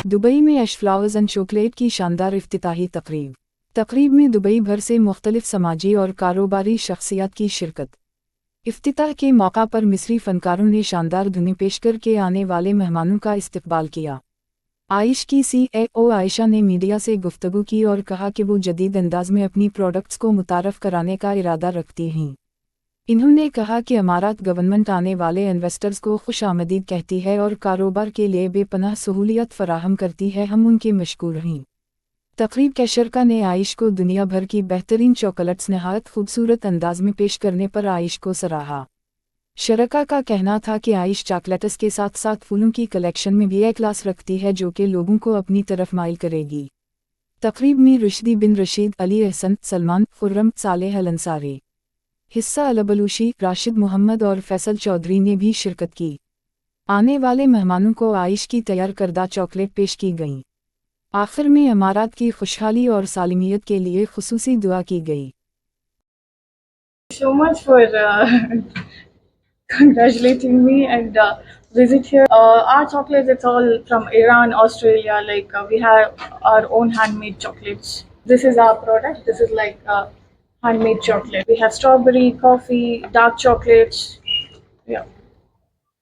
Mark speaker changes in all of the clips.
Speaker 1: Dubai में ऐश flowers and chocolate की शानदार इफ्तिताही तकरीब में दुबई भर से मुख्तलिफ समाजी और कारोबारी शख्सियत की शिरकत। इफ्तिताह के मौका पर मिस्री फनकारों ने शानदार धुनें पेश करके आने वाले मेहमानों का इस्तकबाल किया। आइश की CEO आयशा ने मीडिया से गुफ्तगू की और कहा कि वो जदीद अंदाज में अपनी प्रोडक्ट्स को मुतारफ़ कराने का इरादा रखती हैं। इन्होंने कहा कि अमारात गवर्नमेंट आने वाले इन्वेस्टर्स को खुश आमदीद कहती है और कारोबार के लिए बेपनाह सहूलियत फराहम करती है। हम उनके मशकूर हैं। तकरीब के शरका ने आइश को दुनिया भर की बेहतरीन चॉकलेट्स नहायत खूबसूरत अंदाज में पेश करने पर आइश को सराहा। शरका का कहना था कि आइश चॉकलेट्स के साथ साथ फूलों की कलेक्शन में भी क्लास रखती है जो कि लोगों को अपनी तरफ माइल करेगी। तकरीब में रुश्दी बिन रशीद, अली अहसन, सलमान, खुर्रम, सालेह अल अंसारी, हिस्सा अल बलूशी, राशिद मोहम्मद और फैसल चौधरी ने भी शिरकत की। आने वाले मेहमानों को आइश की तैयार करदा चॉकलेट पेश की गईं। आखिर में अमारात की खुशहाली और सालिमियत के लिए खुसूसी दुआ की गई।
Speaker 2: So much for congratulating me and visit here. Our chocolates, it's all from Iran, Australia. We have our own handmade chocolates. This is our product. This is handmade chocolate. We have strawberry, coffee, dark chocolates, yeah,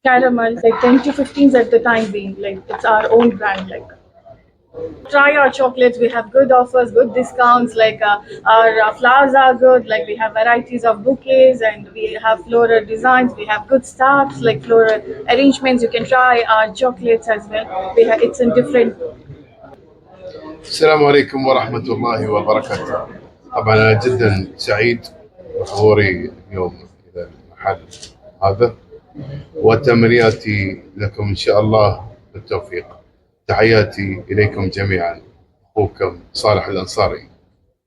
Speaker 2: caramel. 10 to 15s at the time being. It's our own brand. Try our chocolates. We have good offers, good discounts. Our flowers are good. We have varieties of bouquets, and we have floral designs. We have good staffs, floral arrangements. You can try our chocolates as well. It's in different.
Speaker 3: السلام عليكم ورحمة الله وبركاته. طبعا أنا جدا سعيد بحضوري اليوم إلى المحل هذا، وتمنياتي لكم إن شاء الله بالتوفيق. تحياتي إليكم جميعا، أخوكم صالح الأنصاري.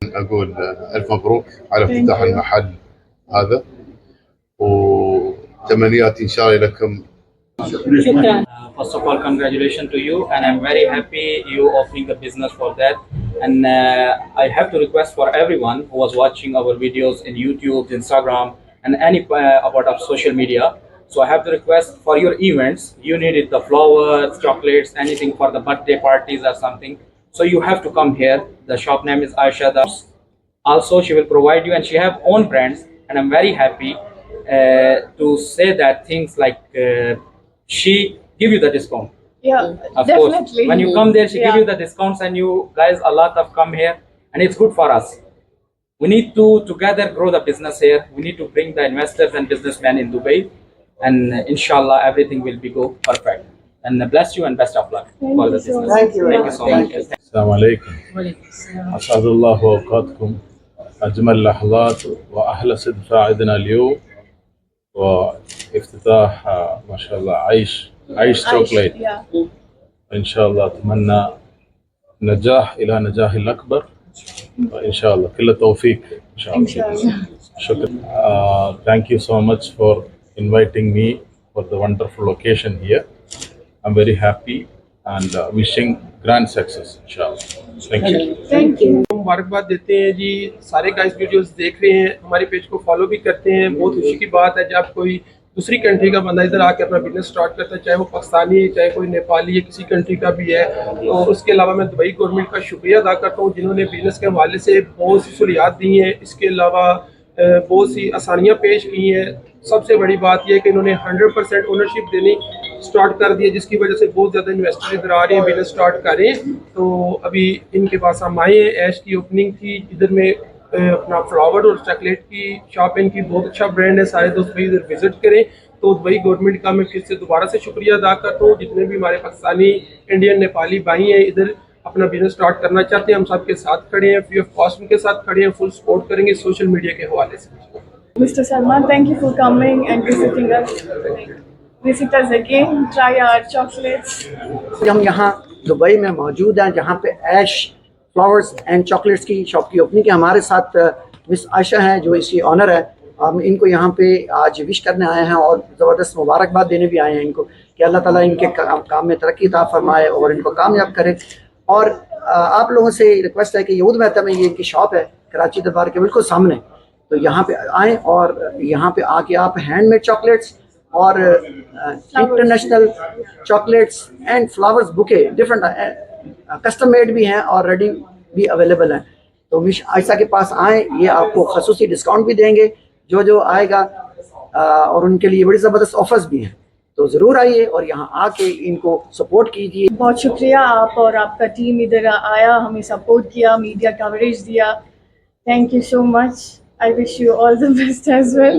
Speaker 3: أقول ألف مبروك على افتتاح المحل هذا، وتمنياتي إن شاء الله لكم.
Speaker 4: First of all, congratulations to you, and I'm very happy you opening the business for that. And I have to request for everyone who was watching our videos in YouTube, Instagram, and any about of social media. So I have to request for your events, you needed the flowers, chocolates, anything for the birthday parties or something. So you have to come here. The shop name is Aisha Das. Also, she will provide you, and she have own brands. And I'm very happy to say that things she give you the discount.
Speaker 2: Yeah,
Speaker 4: Of
Speaker 2: definitely.
Speaker 4: course, when you come there, she give you the discounts, and you guys a lot of come here, and it's good for us. We need to together grow the business here. We need to bring the investors and businessmen in Dubai, and inshallah everything will be go perfect. And bless you and best of luck for the business.
Speaker 2: Thank you.
Speaker 4: Thank you so much.
Speaker 5: السلام عليكم. أسعد الله أوقاتكم. أجمل لحظات وأحلى صدفة عندنا اليوم، وافتتاح ما شاء الله عيش شوكليت. إن شاء الله أتمنى نجاح إلى نجاح الأكبر، وإن شاء الله كل التوفيق إن شاء الله. شكرا. Thank you so much for inviting me for the wonderful occasion here. I'm very happy and wishing grand success inshallah. Thank you.
Speaker 6: मुबारकबाद देते हैं जी। सारे गाइस वीडियोस देख रहे हैं, हमारे पेज को फॉलो भी करते हैं। बहुत खुशी की बात है जब कोई दूसरी कंट्री का बंदा इधर आके अपना बिजनेस स्टार्ट करता है, चाहे वो पाकिस्तानी है, चाहे कोई नेपाली है, किसी कंट्री का भी है। तो उसके अलावा मैं दुबई गवर्नमेंट का शुक्रिया अदा करता हूँ जिन्होंने बिजनेस के हवाले से बहुत सी सहूलियात दी हैं। इसके अलावा बहुत सी आसानियाँ पेश की हैं। सबसे बड़ी बात यह है कि इन्होंने 100% ओनरशिप देनी स्टार्ट कर दी है, जिसकी वजह से बहुत ज़्यादा इन्वेस्टर इधर आ रहे हैं बिजनेस स्टार्ट करें। तो अभी इनके पास हम आए हैं, ऐश की ओपनिंग थी, इधर में अपना फ्लावर और चॉकलेट की शॉप, इनकी बहुत अच्छा ब्रांड है। सारे दोस्त भाई इधर विजिट करें। तो दुबई गवर्नमेंट का मैं फिर से दोबारा से शुक्रिया अदा करता हूँ। जितने भी हमारे पाकिस्तानी, इंडियन, नेपाली भाई हैं इधर अपना बिजनेस स्टार्ट करना चाहते हैं, हम सबके साथ खड़े हैं, फ्री ऑफ कॉस्ट उनके साथ खड़े हैं, फुल सपोर्ट करेंगे सोशल मीडिया के हवाले से।
Speaker 2: Mr. Salman, thank you for coming and visiting us. Visit us again, try our chocolates.
Speaker 7: हम यहाँ दुबई में मौजूद हैं जहाँ पे ऐश फ्लावर्स एंड चॉकलेट्स की शॉप की ओपनिंग है। हमारे साथ मिस आयशा हैं जो इसकी ऑनर है। हम इनको यहाँ पे आज विश करने आए हैं और ज़बरदस्त मुबारकबाद देने भी आए हैं इनको कि अल्लाह ताला इनके काम में तरक्की अता फरमाए और इनको कामयाब करे। और आप लोगों से रिक्वेस्ट है कि यहूद महता में ये इनकी शॉप है कराची दरबार के बिल्कुल सामने, तो यहाँ पे आएँ और यहाँ पे आके आप हैंडमेड चॉकलेट्स और international chocolates and flowers bouquet different custom made بھی ہیں اور ریڈی بھی اویلیبل ہیں. تو مش عائشہ کے پاس آئیں, یہ آپ کو خصوصی ڈسکاؤنٹ بھی دیں گے جو آئے گا, اور ان کے لیے بڑی زبردست آفرز بھی ہیں. تو ضرور آئیے اور یہاں آ کے ان کو سپورٹ کیجیے.
Speaker 2: بہت شکریہ آپ اور آپ کا ٹیم ادھر آیا, ہمیں سپورٹ کیا, میڈیا کوریج دیا. Thank you so much. I wish you all the best as well.